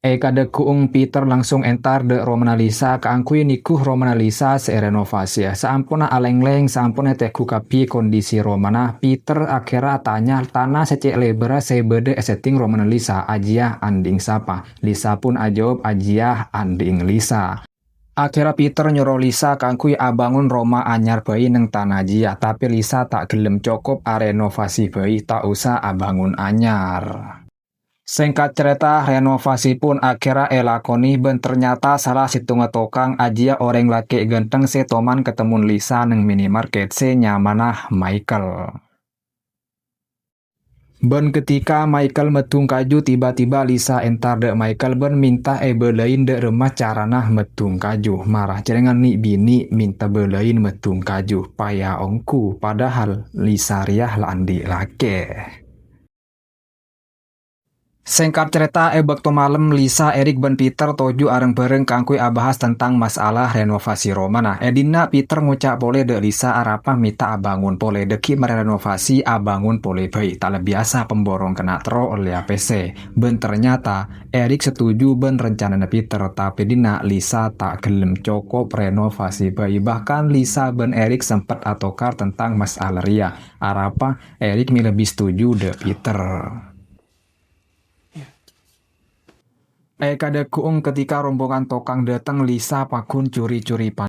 Kada kuung Peter langsung entar de Romana Lisa kaangkui nikuh Romana Lisa renovasi ya. Saampuna alengleng, saampuna teku kapi kondisi Romana, Peter akhirnya tanya tanah secek lebera sebede setting Romana Lisa ajiah anding sapa. Lisa pun ajawab ajiah anding Lisa. Akhirnya Peter nyuruh Lisa kaangkui abangun Roma anyar bayi neng tanah jia, tapi Lisa tak gelem cukup renovasi bayi tak usah abangun anyar. Singkat cerita, renovasi pun akhirnya elakoni ben ternyata salah situnga tokang ajia orang laki ganteng se toman ketemu Lisa neng minimarket se nyamanah Michael. Ben ketika Michael metung kaju tiba-tiba Lisa entar de Michael ben minta belain de remah caranah metung kaju. Marah cerengan ni bini minta belain metung kaju paya ongku padahal Lisa riah landi lake. Singkat cerita, waktu malam Lisa, Erik, dan Peter toju areng bareng kangkui abahas tentang masalah renovasi Romana. Edina Peter ngucap boleh de Lisa arapah minta abangun pole deki merenovasi abangun pole bayi. Tak biasa pemborong kena tro oleh APC. Ben ternyata Erik setuju ben rencana Peter, tapi dina Lisa tak gelem cukup renovasi bayi. Bahkan Lisa ben Erik sempat atokar tentang masalah ria. Arapah Erik lebih setuju de Peter. Kada kuung ketika rombongan tokang datang Lisa pakun curi-curi